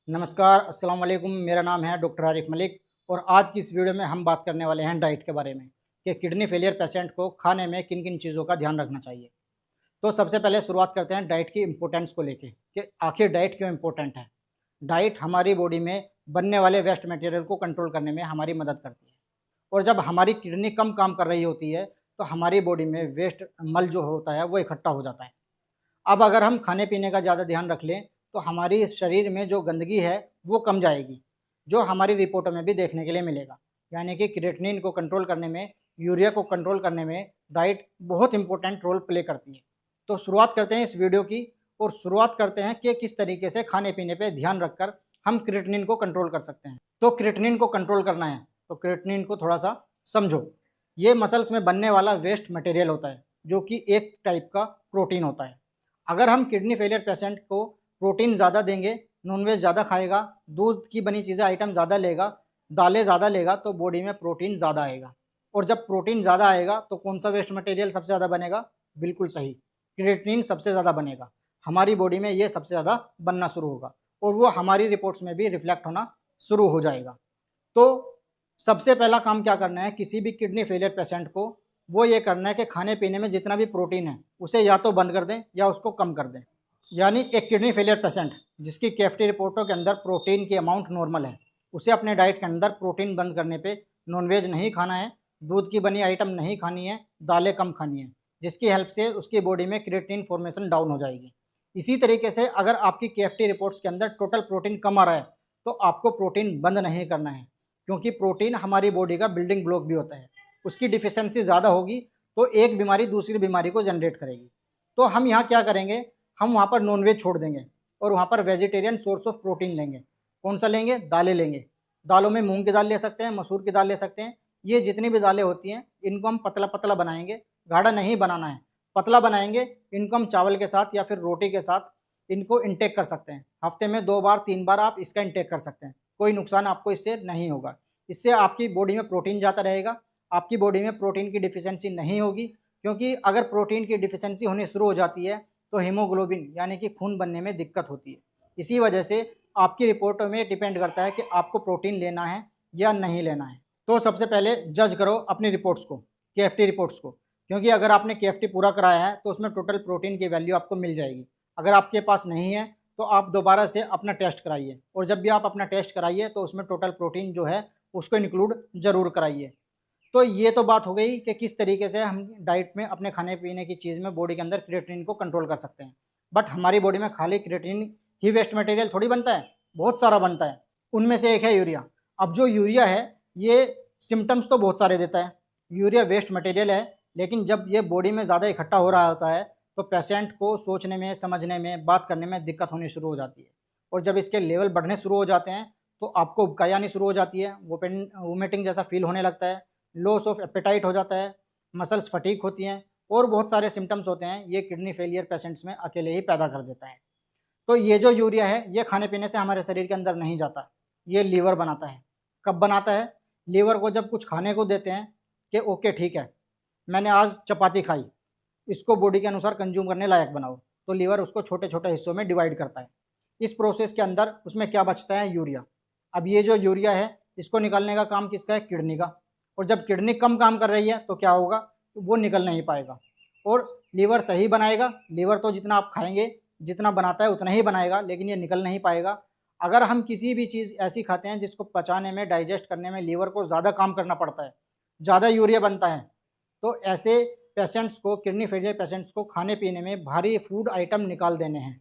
नमस्कार, अस्सलाम वालेकुम। मेरा नाम है डॉक्टर आरिफ मलिक और आज की इस वीडियो में हम बात करने वाले हैं डाइट के बारे में कि किडनी फेलियर पेशेंट को खाने में किन-किन चीज़ों का ध्यान रखना चाहिए। तो सबसे पहले शुरुआत करते हैं डाइट की इम्पोर्टेंस को लेके कि आखिर डाइट क्यों इम्पोर्टेंट है। डाइट हमारी बॉडी में बनने वाले वेस्ट मटेरियल को कंट्रोल करने में हमारी मदद करती है और जब हमारी किडनी कम काम कर रही होती है, तो हमारी बॉडी में वेस्ट मल जो होता है, वो इकट्ठा हो जाता है। अब अगर हम खाने-पीने का ज़्यादा ध्यान रख लें, तो हमारी इस शरीर में जो गंदगी है, वो कम जाएगी, जो हमारी रिपोर्टों में भी देखने के लिए मिलेगा। यानी कि क्रिएटिनिन को कंट्रोल करने में, यूरिया को कंट्रोल करने में डाइट बहुत इम्पोर्टेंट रोल प्ले करती है। तो शुरुआत करते हैं इस वीडियो की और शुरुआत करते हैं कि किस तरीके से खाने-पीने पे ध्यान रखकर हम क्रिएटिनिन को कंट्रोल कर सकते हैं। तो क्रिएटिनिन को कंट्रोल करना है, तो क्रिएटिनिन को थोड़ा-सा समझो। ये मसल्स में बनने वाला वेस्ट मटेरियल होता है, जो कि एक टाइप का प्रोटीन होता है। अगर हम किडनी फेलियर पेशेंट को प्रोटीन ज़्यादा देंगे, नॉनवेज ज़्यादा खाएगा, दूध की बनी चीज़ें आइटम ज़्यादा लेगा, दालें ज़्यादा लेगा तो बॉडी में प्रोटीन ज़्यादा आएगा और जब प्रोटीन ज़्यादा आएगा तो कौन-सा वेस्ट मटेरियल सबसे ज़्यादा बनेगा? बिल्कुल सही, क्रिएटिनिन सबसे ज़्यादा बनेगा। हमारी बॉडी में ये सबसे ज़्यादा बनना शुरू होगा और वो हमारी रिपोर्ट्स में भी रिफ्लेक्ट होना शुरू हो जाएगा। तो सबसे पहला काम क्या करना है किसी भी किडनी फेलियर पेशेंट को, वो ये करना है कि खाने-पीने में जितना भी प्रोटीन है, उसे या तो बंद कर दें या उसको कम कर दें। यानी एक किडनी फेलियर पेशेंट जिसकी केएफटी रिपोर्टों के अंदर प्रोटीन की अमाउंट नॉर्मल है, उसे अपने डाइट के अंदर प्रोटीन बंद करने पे नॉनवेज नहीं खाना है, दूध की बनी आइटम नहीं खानी है, दालें कम खानी है, जिसकी हेल्प से उसकी बॉडी में क्रिएटिनिन फॉर्मेशन डाउन हो जाएगी। इसी तरीके से अगर आपकी केएफटी रिपोर्ट्स के अंदर टोटल प्रोटीन कम आ रहा है, तो आपको प्रोटीन बंद नहीं करना है, क्योंकि प्रोटीन हमारी बॉडी का बिल्डिंग ब्लॉक भी होता है। उसकी डिफिशियंसी ज़्यादा होगी, तो एक बीमारी दूसरी बीमारी को जनरेट करेगी। तो हम यहाँ क्या करेंगे, हम वहाँ पर नॉनवेज छोड़ देंगे और वहाँ पर वेजिटेरियन सोर्स ऑफ प्रोटीन लेंगे। कौन सा लेंगे? दालें लेंगे। दालों में मूँग की दाल ले सकते हैं, मसूर की दाल ले सकते हैं। ये जितनी भी दालें होती हैं, इनको हम पतला-पतला बनाएँगे, गाढ़ा नहीं बनाना है, पतला बनाएँगे। इनको हम चावल के साथ या फिर रोटी के साथ इनको इंटेक कर सकते हैं। हफ्ते में 2 बार, 3 बार आप इसका इंटेक कर सकते हैं। कोई नुकसान आपको इससे नहीं होगा। इससे आपकी बॉडी में प्रोटीन जाता रहेगा, आपकी बॉडी में प्रोटीन की डिफिशियंसी नहीं होगी, क्योंकि अगर प्रोटीन की डिफिशियंसी होनी शुरू हो जाती है, तो हीमोग्लोबिन यानी कि खून बनने में दिक्कत होती है। इसी वजह से आपकी रिपोर्टों में डिपेंड करता है कि आपको प्रोटीन लेना है या नहीं लेना है। तो सबसे पहले जज करो अपनी रिपोर्ट्स को, केएफटी रिपोर्ट्स को, क्योंकि अगर आपने केएफटी पूरा कराया है तो उसमें टोटल प्रोटीन की वैल्यू आपको मिल जाएगी। अगर आपके पास नहीं है तो आप दोबारा से अपना टेस्ट कराइए और जब भी आप अपना टेस्ट कराइए तो उसमें टोटल प्रोटीन जो है उसको इंक्लूड ज़रूर कराइए। तो ये तो बात हो गई कि किस तरीके से हम डाइट में अपने खाने-पीने की चीज़ में बॉडी के अंदर क्रिएटिनिन को कंट्रोल कर सकते हैं। बट हमारी बॉडी में खाली क्रिएटिनिन ही वेस्ट मटेरियल थोड़ी बनता है, बहुत सारा बनता है। उनमें से एक है यूरिया। अब जो यूरिया है, ये सिम्पटम्स तो बहुत सारे देता है। यूरिया वेस्ट मटेरियल है, लेकिन जब ये बॉडी में ज़्यादा इकट्ठा हो रहा होता है, तो पेशेंट को सोचने में, समझने में, बात करने में दिक्कत होनी शुरू हो जाती है और जब इसके लेवल बढ़ने शुरू हो जाते हैं, तो आपको उबकाई आनी शुरू हो जाती है, वोमिटिंग जैसा फ़ील होने लगता है, लॉस ऑफ एपेटाइट हो जाता है, मसल्स फटीग होती हैं और बहुत सारे सिम्पटम्स होते हैं, ये किडनी फेलियर पेशेंट्स में अकेले ही पैदा कर देता है। तो ये जो यूरिया है, ये खाने-पीने से हमारे शरीर के अंदर नहीं जाता, ये लीवर बनाता है। कब बनाता है? लीवर को जब कुछ खाने को देते हैं कि ओके ठीक है, मैंने आज चपाती खाई, इसको बॉडी के अनुसार कंज्यूम करने लायक बनाओ, तो लीवर उसको छोटे-छोटे हिस्सों में डिवाइड करता है। इस प्रोसेस के अंदर उसमें क्या बचता है? यूरिया। अब ये जो यूरिया है, इसको निकालने का काम किसका है? किडनी का। और जब किडनी कम काम कर रही है तो क्या होगा? वो निकल नहीं पाएगा और लीवर सही बनाएगा। लीवर तो जितना आप खाएँगे, जितना बनाता है उतना ही बनाएगा, लेकिन ये निकल नहीं पाएगा। अगर हम किसी भी चीज़ ऐसी खाते हैं जिसको पचाने में, डाइजेस्ट करने में लीवर को ज़्यादा काम करना पड़ता है, ज़्यादा यूरिया बनता है, तो ऐसे पेशेंट्स को, किडनी फेलियर पेशेंट्स को खाने-पीने में भारी फूड आइटम निकाल देने हैं।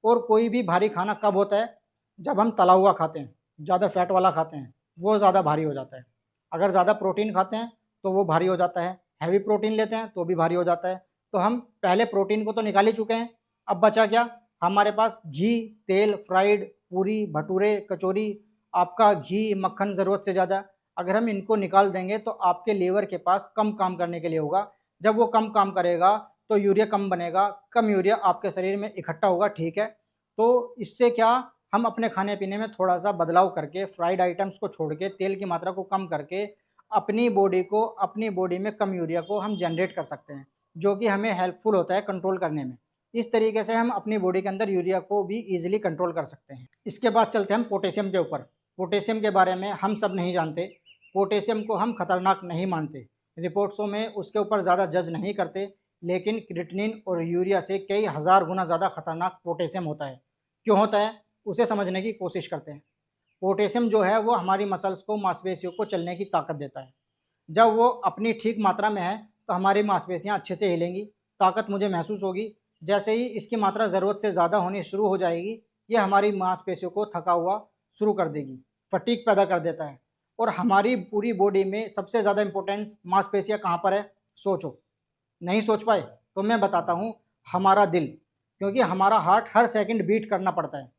और कोई भी भारी खाना कब होता है? जब हम तला हुआ खाते हैं, ज़्यादा फैट वाला खाते हैं, वो ज़्यादा भारी हो जाता है। अगर ज़्यादा प्रोटीन खाते हैं तो वो भारी हो जाता है, हैवी प्रोटीन लेते हैं तो भी भारी हो जाता है। तो हम पहले प्रोटीन को तो निकाल ही चुके हैं, अब बचा क्या? हमारे पास घी, तेल, फ्राइड, पूरी, भटूरे, कचौरी, आपका घी, मक्खन ज़रूरत से ज़्यादा, अगर हम इनको निकाल देंगे तो आपके लीवर के पास कम काम करने के लिए होगा। जब वो कम काम करेगा तो यूरिया कम बनेगा, कम यूरिया आपके शरीर में इकट्ठा होगा, ठीक है। तो इससे क्या, हम अपने खाने-पीने में थोड़ा-सा बदलाव करके, फ्राइड आइटम्स को छोड़ के, तेल की मात्रा को कम करके, अपनी बॉडी में कम यूरिया को हम जनरेट कर सकते हैं, जो कि हमें हेल्पफुल होता है कंट्रोल करने में। इस तरीके से हम अपनी बॉडी के अंदर यूरिया को भी ईजिली कंट्रोल कर सकते हैं। इसके बाद चलते हैं हम पोटेशियम के ऊपर। पोटेशियम के बारे में हम सब नहीं जानते, पोटेशियम को हम खतरनाक नहीं मानते, रिपोर्ट्सों में उसके ऊपर ज़्यादा जज नहीं करते, लेकिन क्रिएटिनिन और यूरिया से कई हज़ार गुना ज़्यादा खतरनाक पोटेशियम होता है। क्यों होता है उसे समझने की कोशिश करते हैं। पोटेशियम जो है वो हमारी मसल्स को, मांसपेशियों को चलने की ताकत देता है। जब वो अपनी ठीक मात्रा में है तो हमारी मांसपेशियाँ अच्छे से हिलेंगी, ताकत मुझे महसूस होगी। जैसे ही इसकी मात्रा ज़रूरत से ज़्यादा होनी शुरू हो जाएगी, ये हमारी मांसपेशियों को थका हुआ शुरू कर देगी, फटीग पैदा कर देता है। और हमारी पूरी बॉडी में सबसे ज़्यादा इंपॉर्टेंस मांसपेशियाँ कहाँ पर है, सोचो। नहीं सोच पाए तो मैं बताता हूँ, हमारा दिल। क्योंकि हमारा हार्ट हर सेकंड बीट करना पड़ता है,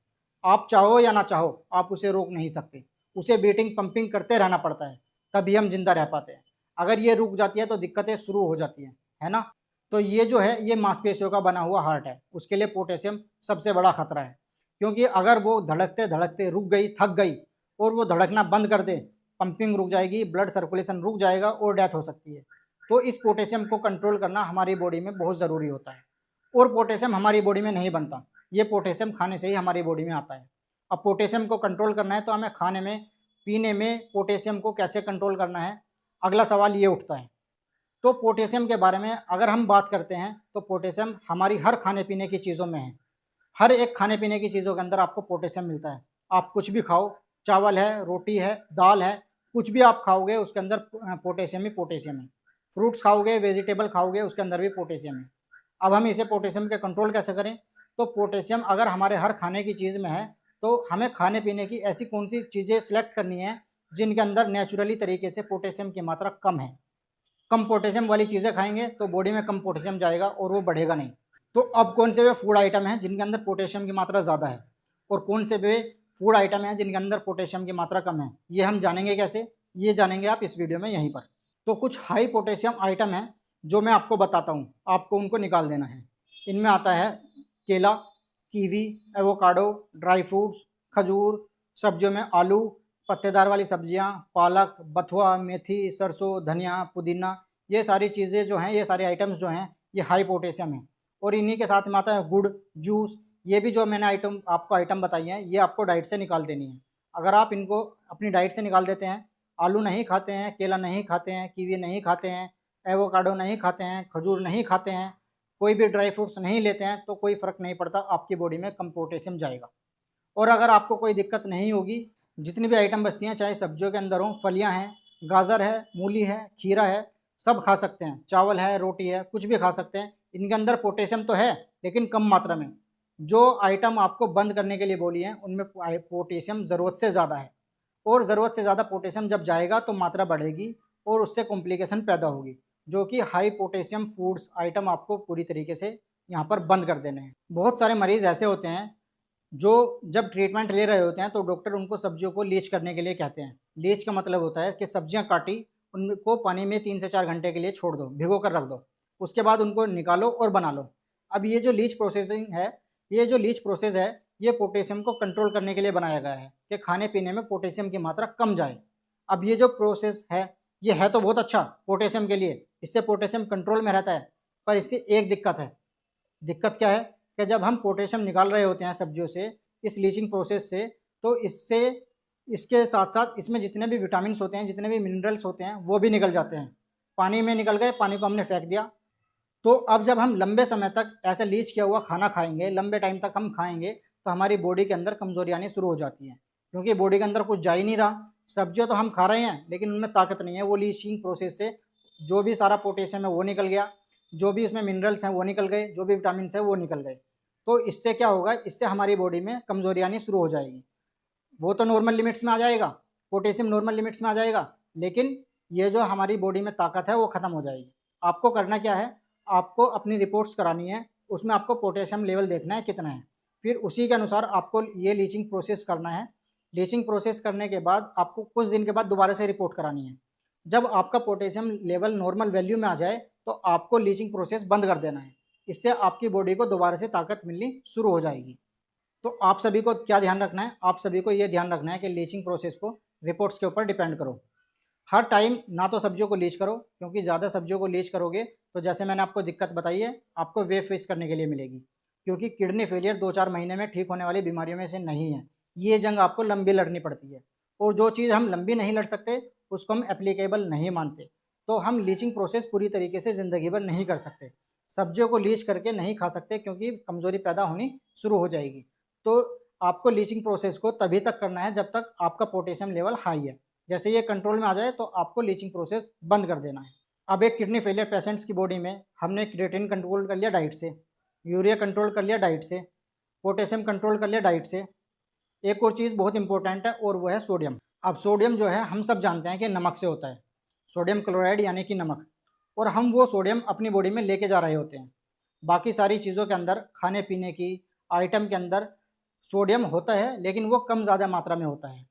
आप चाहो या ना चाहो आप उसे रोक नहीं सकते, उसे बीटिंग पंपिंग करते रहना पड़ता है, तभी हम जिंदा रह पाते हैं। अगर ये रुक जाती है तो दिक्कतें शुरू हो जाती हैं, है ना। तो ये जो है ये मांसपेशियों का बना हुआ हार्ट है, उसके लिए पोटेशियम सबसे बड़ा खतरा है। क्योंकि अगर वो धड़कते धड़कते रुक गई, थक गई और वो धड़कना बंद कर दे, पंपिंग रुक जाएगी, ब्लड सर्कुलेशन रुक जाएगा और डेथ हो सकती है। तो इस पोटेशियम को कंट्रोल करना हमारी बॉडी में बहुत ज़रूरी होता है। और पोटेशियम हमारी बॉडी में नहीं बनता, ये पोटेशियम खाने से ही हमारी बॉडी में आता है। अब पोटेशियम को कंट्रोल करना है तो हमें खाने में, पीने में पोटेशियम को कैसे कंट्रोल करना है, अगला सवाल ये उठता है। तो पोटेशियम के बारे में अगर हम बात करते हैं तो पोटेशियम हमारी हर खाने पीने की चीज़ों में है। हर एक खाने पीने की चीज़ों के अंदर आपको पोटेशियम मिलता है। आप कुछ भी खाओ, चावल है, रोटी है, दाल है, कुछ भी आप खाओगे उसके अंदर पोटेशियम ही पोटेशियम है। फ्रूट्स खाओगे, वेजिटेबल खाओगे, उसके अंदर भी पोटेशियम है। अब हम इसे पोटेशियम के कंट्रोल कैसे करें? तो पोटेशियम अगर हमारे हर खाने की चीज़ में है तो हमें खाने पीने की ऐसी कौन सी चीज़ें सेलेक्ट करनी है जिनके अंदर नेचुरली तरीके से पोटेशियम की मात्रा कम है। कम पोटेशियम वाली चीज़ें खाएंगे तो बॉडी में कम पोटेशियम जाएगा और वो बढ़ेगा नहीं। तो अब कौन से वे फूड आइटम हैं जिनके अंदर पोटेशियम की मात्रा ज़्यादा है और कौन से वे फूड आइटम हैं जिनके अंदर पोटेशियम की मात्रा कम है, ये हम जानेंगे कैसे? ये जानेंगे आप इस वीडियो में यहीं पर। तो कुछ हाई पोटेशियम आइटम हैं जो मैं आपको बताता हूँ, आपको उनको निकाल देना है। इनमें आता है केला, कीवी, एवोकाडो, ड्राई फ्रूट्स, खजूर, सब्जियों में आलू, पत्तेदार वाली सब्जियां, पालक, बथुआ, मेथी, सरसों, धनिया, पुदीना, ये सारी चीज़ें जो हैं, ये सारे आइटम्स जो हैं ये हाई पोटेशियम है। और इन्हीं के साथ में आता है गुड़, जूस, ये भी जो मैंने आइटम बताई हैं ये आपको डाइट से निकाल देनी है। अगर आप इनको अपनी डाइट से निकाल देते हैं, आलू नहीं खाते हैं, केला नहीं खाते हैं, कीवी नहीं खाते हैं, एवोकाडो नहीं खाते हैं, खजूर नहीं खाते हैं, कोई भी ड्राई फ्रूट्स नहीं लेते हैं, तो कोई फ़र्क नहीं पड़ता, आपकी बॉडी में कम पोटेशियम जाएगा। और अगर आपको कोई दिक्कत नहीं होगी, जितनी भी आइटम बचती हैं, चाहे सब्जियों के अंदर हों, फलियां हैं, गाजर है, मूली है, खीरा है, सब खा सकते हैं, चावल है, रोटी है, कुछ भी खा सकते हैं। इनके अंदर पोटेशियम तो है लेकिन कम मात्रा में। जो आइटम आपको बंद करने के लिए बोली हैं उनमें पोटेशियम ज़रूरत से ज़्यादा है, और ज़रूरत से ज़्यादा पोटेशियम जब जाएगा तो मात्रा बढ़ेगी और उससे कॉम्प्लिकेशन पैदा होगी, जो कि हाई पोटेशियम फूड्स आइटम आपको पूरी तरीके से यहाँ पर बंद कर देने हैं। बहुत सारे मरीज़ ऐसे होते हैं जो जब ट्रीटमेंट ले रहे होते हैं तो डॉक्टर उनको सब्जियों को लीच करने के लिए कहते हैं। लीच का मतलब होता है कि सब्जियां काटी, उनको पानी में 3 से 4 घंटे के लिए छोड़ दो, भिगो कर रख दो, उसके बाद उनको निकालो और बना लो। अब ये जो लीच प्रोसेसिंग है, ये जो लीच प्रोसेस है, ये पोटेशियम को कंट्रोल करने के लिए बनाया गया है कि खाने पीने में पोटेशियम की मात्रा कम जाए। अब ये जो प्रोसेस है ये है तो बहुत अच्छा पोटेशियम के लिए, इससे पोटेशियम कंट्रोल में रहता है, पर इससे एक दिक्कत है। दिक्कत क्या है कि जब हम पोटेशियम निकाल रहे होते हैं सब्जियों से, इस लीचिंग प्रोसेस से, तो इससे इसके साथ साथ इसमें जितने भी विटामिन्स होते हैं, जितने भी मिनरल्स होते हैं, वो भी निकल जाते हैं, पानी में निकल गए, पानी को हमने फेंक दिया। तो अब जब हम लंबे समय तक ऐसे लीच किया हुआ खाना खाएंगे, लंबे टाइम तक हम खाएंगे, तो हमारी बॉडी के अंदर कमजोरी आनी शुरू हो जाती है, क्योंकि बॉडी के अंदर कुछ जा ही नहीं रहा। सब्जियां तो हम खा रहे हैं लेकिन उनमें ताकत नहीं है, वो लीचिंग प्रोसेस से जो भी सारा पोटेशियम है वो निकल गया, जो भी इसमें मिनरल्स हैं वो निकल गए, जो भी विटामिन है वो निकल गए। तो इससे क्या होगा, इससे हमारी बॉडी में कमजोरी आनी शुरू हो जाएगी। वो तो नॉर्मल लिमिट्स में आ जाएगा, पोटेशियम नॉर्मल लिमिट्स में आ जाएगा, लेकिन ये जो हमारी बॉडी में ताकत है वो ख़त्म हो जाएगी। आपको करना क्या है, आपको अपनी रिपोर्ट्स करानी है, उसमें आपको पोटेशियम लेवल देखना है कितना है, फिर उसी के अनुसार आपको ये लीचिंग प्रोसेस करना है। लीचिंग प्रोसेस करने के बाद आपको कुछ दिन के बाद दोबारा से रिपोर्ट करानी है। जब आपका पोटेशियम लेवल नॉर्मल वैल्यू में आ जाए तो आपको लीचिंग प्रोसेस बंद कर देना है, इससे आपकी बॉडी को दोबारा से ताकत मिलनी शुरू हो जाएगी। तो आप सभी को क्या ध्यान रखना है, आप सभी को ये ध्यान रखना है कि लीचिंग प्रोसेस को रिपोर्ट्स के ऊपर डिपेंड करो। हर टाइम ना तो सब्जियों को लीच करो, क्योंकि ज़्यादा सब्जियों को लीच करोगे तो जैसे मैंने आपको दिक्कत बताई है, आपको वे फेस करने के लिए मिलेगी। क्योंकि किडनी फेलियर 2-4 महीने में ठीक होने वाली बीमारियों में से नहीं है। ये जंग आपको लंबी लड़नी पड़ती है, और जो चीज़ हम लंबी नहीं लड़ सकते उसको हम एप्लीकेबल नहीं मानते। तो हम लीचिंग प्रोसेस पूरी तरीके से ज़िंदगी भर नहीं कर सकते। सब्जियों को लीच करके नहीं खा सकते क्योंकि कमज़ोरी पैदा होनी शुरू हो जाएगी। तो आपको लीचिंग प्रोसेस को तभी तक करना है जब तक आपका पोटेशियम लेवल हाई है। जैसे ये कंट्रोल में आ जाए तो आपको लीचिंग प्रोसेस बंद कर देना है। अब एक किडनी फेलियर पेशेंट्स की बॉडी में हमने क्रिएटिन कंट्रोल कर लिया डाइट से, यूरिया कंट्रोल कर लिया डाइट से, पोटेशियम कंट्रोल कर लिया डाइट से। एक और चीज़ बहुत इंपॉर्टेंट है और वो है सोडियम। अब सोडियम जो है हम सब जानते हैं कि नमक से होता है, सोडियम क्लोराइड यानी कि नमक, और हम वो सोडियम अपनी बॉडी में लेके जा रहे होते हैं। बाकी सारी चीज़ों के अंदर, खाने पीने की आइटम के अंदर सोडियम होता है, लेकिन वो कम ज़्यादा मात्रा में होता है।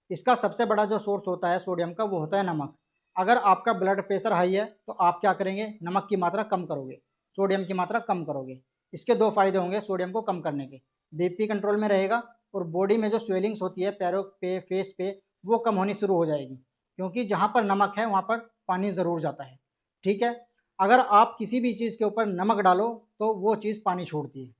इसका सबसे बड़ा जो सोर्स होता है सोडियम का, वो होता है नमक। अगर आपका ब्लड प्रेशर हाई है तो आप क्या करेंगे, नमक की मात्रा कम करोगे, सोडियम की मात्रा कम करोगे। इसके दो फायदे होंगे सोडियम को कम करने के, बीपी कंट्रोल में रहेगा और बॉडी में जो स्वेलिंग्स होती है पैरों पे, फेस पे, वो कम होनी शुरू हो जाएगी, क्योंकि जहाँ पर नमक है वहाँ पर पानी ज़रूर जाता है। ठीक है, अगर आप किसी भी चीज़ के ऊपर नमक डालो तो वो चीज़ पानी छोड़ती है।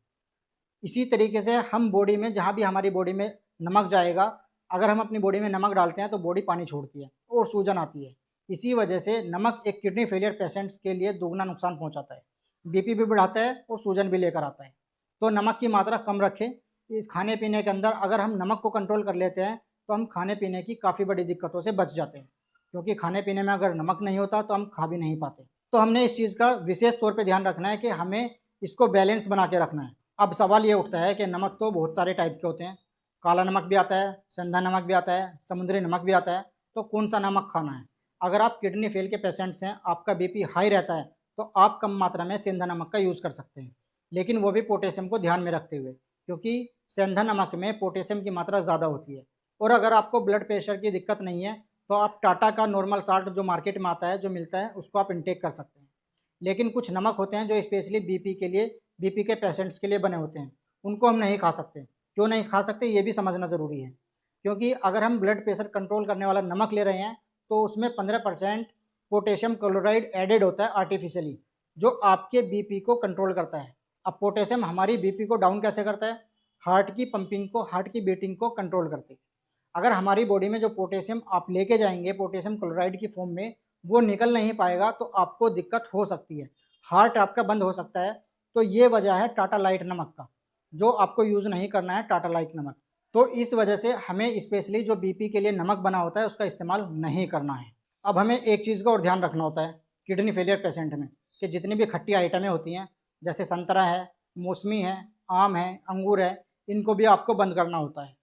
इसी तरीके से हम बॉडी में, जहाँ भी हमारी बॉडी में नमक जाएगा, अगर हम अपनी बॉडी में नमक डालते हैं तो बॉडी पानी छोड़ती है और सूजन आती है। इसी वजह से नमक एक किडनी फेलियर पेशेंट्स के लिए दोगुना नुकसान पहुंचाता है, बीपी भी बढ़ाता है और सूजन भी लेकर आता है। तो नमक की मात्रा कम रखें। इस खाने पीने के अंदर अगर हम नमक को कंट्रोल कर लेते हैं तो हम खाने पीने की काफ़ी बड़ी दिक्कतों से बच जाते हैं, क्योंकि खाने पीने में अगर नमक नहीं होता तो हम खा भी नहीं पाते। तो हमने इस चीज़ का विशेष तौर पर ध्यान रखना है कि हमें इसको बैलेंस बना के रखना है। अब सवाल ये उठता है कि नमक तो बहुत सारे टाइप के होते हैं, काला नमक भी आता है, सेंधा नमक भी आता है, समुद्री नमक भी आता है, तो कौन सा नमक खाना है। अगर आप किडनी फेल के पेशेंट्स हैं, आपका बीपी हाई रहता है, तो आप कम मात्रा में सेंधा नमक का यूज़ कर सकते हैं, लेकिन वो भी पोटेशियम को ध्यान में रखते हुए, क्योंकि सेंधा नमक में पोटेशियम की मात्रा ज़्यादा होती है। और अगर आपको ब्लड प्रेशर की दिक्कत नहीं है तो आप टाटा का नॉर्मल साल्ट जो मार्केट में आता है, जो मिलता है, उसको आप इंटेक कर सकते हैं। लेकिन कुछ नमक होते हैं जो स्पेशली बीपी के लिए, बीपी के पेशेंट्स के लिए बने होते हैं, उनको हम नहीं खा सकते। क्यों नहीं खा सकते ये भी समझना ज़रूरी है, क्योंकि अगर हम ब्लड प्रेशर कंट्रोल करने वाला नमक ले रहे हैं तो उसमें 15% पोटेशियम क्लोराइड एडेड होता है आर्टिफिशियली, जो आपके बीपी को कंट्रोल करता है। अब पोटेशियम हमारी बीपी को डाउन कैसे करता है, हार्ट की पंपिंग को, हार्ट की बीटिंग को कंट्रोल करते हैं। अगर हमारी बॉडी में जो पोटेशियम आप लेके जाएंगे पोटेशियम क्लोराइड की फॉर्म में, वो निकल नहीं पाएगा तो आपको दिक्कत हो सकती है, हार्ट आपका बंद हो सकता है। तो ये वजह है टाटा लाइट नमक का, जो आपको यूज़ नहीं करना है टाटा लाइट नमक। तो इस वजह से हमें स्पेशली जो बीपी के लिए नमक बना होता है उसका इस्तेमाल नहीं करना है। अब हमें एक चीज़ का और ध्यान रखना होता है किडनी फेलियर पेशेंट में, कि जितनी भी खट्टी आइटमें होती हैं, जैसे संतरा है, मौसमी है, आम है, अंगूर है, इनको भी आपको बंद करना होता है।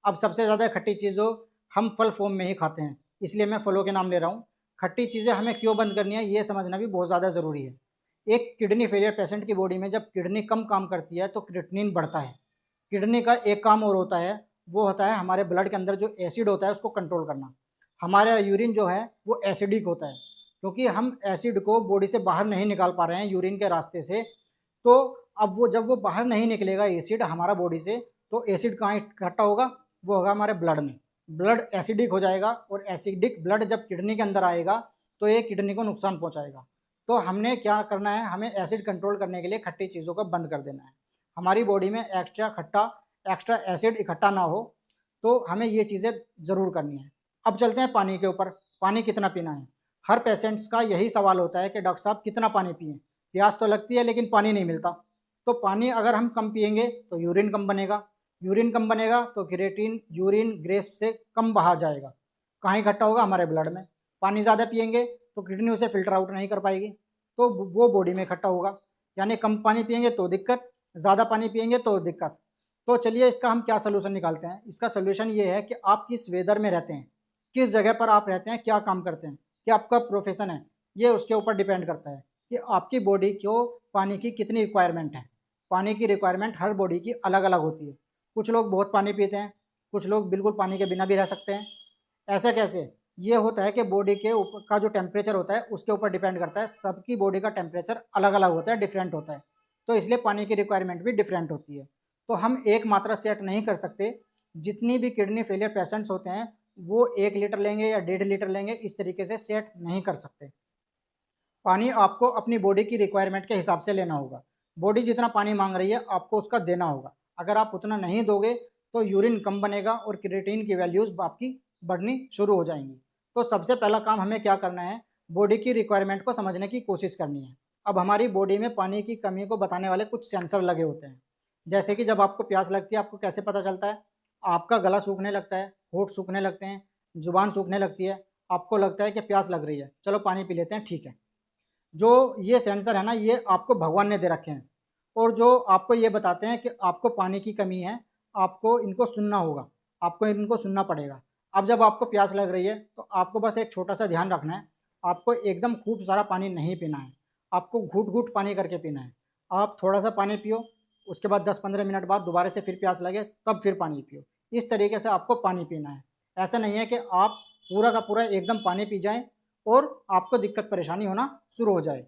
अब सबसे ज़्यादा खट्टी चीज़ों हम फल फॉर्म में ही खाते हैं, इसलिए मैं फलों के नाम ले रहा हूँ। खट्टी चीज़ें हमें क्यों बंद करनी है ये समझना भी बहुत ज़्यादा ज़रूरी है। एक किडनी फेलियर पेशेंट की बॉडी में जब किडनी कम काम करती है तो क्रिएटिनिन बढ़ता है। किडनी का एक काम और होता है, वो होता है हमारे ब्लड के अंदर जो एसिड होता है उसको कंट्रोल करना। हमारा यूरिन जो है वो एसिडिक होता है, क्योंकि हम एसिड को बॉडी से बाहर नहीं निकाल पा रहे हैं यूरिन के रास्ते से। तो अब वो जब वो बाहर नहीं निकलेगा एसिड हमारा बॉडी से, तो एसिड कहाँ इकट्ठा होगा, वो होगा हमारे ब्लड में। ब्लड एसिडिक हो जाएगा और एसिडिक ब्लड जब किडनी के अंदर आएगा तो ये किडनी को नुकसान पहुंचाएगा। तो हमने क्या करना है, हमें एसिड कंट्रोल करने के लिए खट्टी चीज़ों को बंद कर देना है। हमारी बॉडी में एक्स्ट्रा खट्टा, एक्स्ट्रा एसिड इकट्ठा ना हो, तो हमें ये चीज़ें ज़रूर करनी है। अब चलते हैं पानी के ऊपर। पानी कितना पीना है, हर पेशेंट्स का यही सवाल होता है कि डॉक्टर साहब कितना पानी पिएं, प्यास तो लगती है लेकिन पानी नहीं मिलता। तो पानी अगर हम कम पिएंगे तो यूरिन कम बनेगा, यूरिन कम बनेगा तो क्रिएटिन यूरिन ग्रेस से कम बहा जाएगा, कहाँ इकट्ठा होगा, हमारे ब्लड में। पानी ज़्यादा पिएंगे तो किडनी उसे फिल्टर आउट नहीं कर पाएगी, तो वो बॉडी में इकट्ठा होगा। यानी कम पानी पिएंगे तो दिक्कत, ज़्यादा पानी पिएंगे तो दिक्कत। तो चलिए इसका हम क्या सोल्यूशन निकालते हैं। इसका सोल्यूशन ये है कि आप किस वेदर में रहते हैं, किस जगह पर आप रहते हैं, क्या काम करते हैं, क्या आपका प्रोफेशन है, ये उसके ऊपर डिपेंड करता है कि आपकी बॉडी को पानी की कितनी रिक्वायरमेंट है। पानी की रिक्वायरमेंट हर बॉडी की अलग अलग होती है। कुछ लोग बहुत पानी पीते हैं, कुछ लोग बिल्कुल पानी के बिना भी रह सकते हैं। ऐसा कैसे, ये होता है कि बॉडी के ऊपर का जो टेम्परेचर होता है उसके ऊपर डिपेंड करता है। सबकी बॉडी का टेम्परेचर अलग अलग होता है, डिफरेंट होता है, तो इसलिए पानी की रिक्वायरमेंट भी डिफरेंट होती है। तो हम एक मात्रा सेट नहीं कर सकते। जितनी भी किडनी फेलियर पेशेंट्स होते हैं वो 1 लीटर लेंगे या 1.5 लीटर लेंगे, इस तरीके से सेट नहीं कर सकते। पानी आपको अपनी बॉडी की रिक्वायरमेंट के हिसाब से लेना होगा। बॉडी जितना पानी मांग रही है आपको उसका देना होगा। अगर आप उतना नहीं दोगे तो यूरिन कम बनेगा और क्रिएटिनिन की वैल्यूज़ आपकी बढ़नी शुरू हो जाएंगी। तो सबसे पहला काम हमें क्या करना है, बॉडी की रिक्वायरमेंट को समझने की कोशिश करनी है। अब हमारी बॉडी में पानी की कमी को बताने वाले कुछ सेंसर लगे होते हैं। जैसे कि जब आपको प्यास लगती है, आपको कैसे पता चलता है? आपका गला सूखने लगता है, होंठ सूखने लगते हैं, जुबान सूखने लगती है, आपको लगता है कि प्यास लग रही है, चलो पानी पी लेते हैं, ठीक है। जो ये सेंसर है ना, ये आपको भगवान ने दे रखे हैं और जो आपको ये बताते हैं कि आपको पानी की कमी है, आपको इनको सुनना होगा, आपको इनको सुनना पड़ेगा। अब जब आपको प्यास लग रही है तो आपको बस एक छोटा सा ध्यान रखना है, आपको एकदम खूब सारा पानी नहीं पीना है, आपको घूट-घूट पानी करके पीना है। आप थोड़ा सा पानी पियो, उसके बाद 10-15 मिनट बाद दोबारा से फिर प्यास लगे तब फिर पानी पियो। इस तरीके से आपको पानी पीना है। ऐसा नहीं है कि आप पूरा का पूरा एकदम पानी पी जाएँ और आपको दिक्कत परेशानी होना शुरू हो जाए।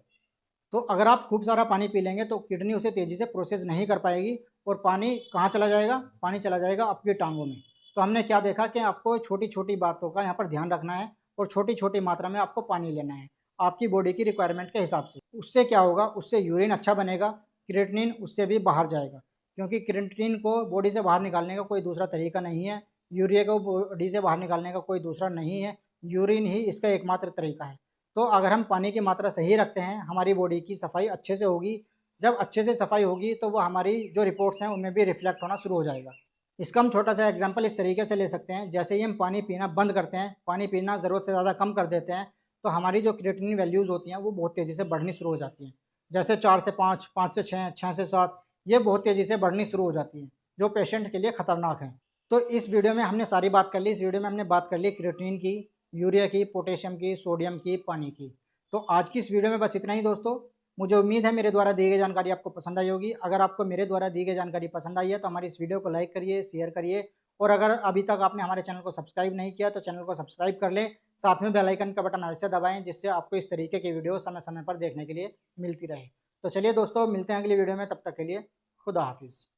तो अगर आप खूब सारा पानी पी लेंगे तो किडनी उसे तेज़ी से प्रोसेस नहीं कर पाएगी और पानी कहाँ चला जाएगा? पानी चला जाएगा आपकी टाँगों में। तो हमने क्या देखा कि आपको छोटी-छोटी बातों का यहाँ पर ध्यान रखना है और छोटी-छोटी मात्रा में आपको पानी लेना है, आपकी बॉडी की रिक्वायरमेंट के हिसाब से। उससे क्या होगा? उससे यूरिन अच्छा बनेगा, क्रिएटिनिन उससे भी बाहर जाएगा, क्योंकि क्रिएटिनिन को बॉडी से बाहर निकालने का कोई दूसरा तरीका नहीं है, यूरिया को बॉडी से बाहर निकालने का कोई दूसरा नहीं है, यूरिन ही इसका एकमात्र तरीका है। तो अगर हम पानी की मात्रा सही रखते हैं, हमारी बॉडी की सफाई अच्छे से होगी। जब अच्छे से सफाई होगी तो वो हमारी जो रिपोर्ट्स हैं उनमें भी रिफ्लेक्ट होना शुरू हो जाएगा। इसका हम छोटा सा एग्जांपल इस तरीके से ले सकते हैं, जैसे ही हम पानी पीना बंद करते हैं, पानी पीना ज़रूरत से ज़्यादा कम कर देते हैं, तो हमारी जो क्रिएटिनिन वैल्यूज़ होती हैं वो बहुत तेज़ी से बढ़नी शुरू हो जाती हैं। जैसे 4 से 5, 5 से 6, 6 से 7, ये बहुत तेज़ी से बढ़नी शुरू हो जाती हैं, जो पेशेंट के लिए खतरनाक है। तो इस वीडियो में हमने सारी बात कर ली। इस वीडियो में हमने बात कर ली क्रिएटिनिन की, यूरिया की, पोटेशियम की, सोडियम की, पानी की। तो आज की इस वीडियो में बस इतना ही दोस्तों। मुझे उम्मीद है मेरे द्वारा दी गई जानकारी आपको पसंद आई होगी। अगर आपको मेरे द्वारा दी गई जानकारी पसंद आई है तो हमारी इस वीडियो को लाइक करिए, शेयर करिए और अगर अभी तक आपने हमारे चैनल को सब्सक्राइब नहीं किया तो चैनल को सब्सक्राइब कर लें। साथ में बेल आइकन का बटन अवश्य दबाएँ, जिससे आपको इस तरीके की वीडियो समय-समय पर देखने के लिए मिलती रहे। तो चलिए दोस्तों, मिलते हैं अगली वीडियो में, तब तक के लिए खुदा हाफ़िज़।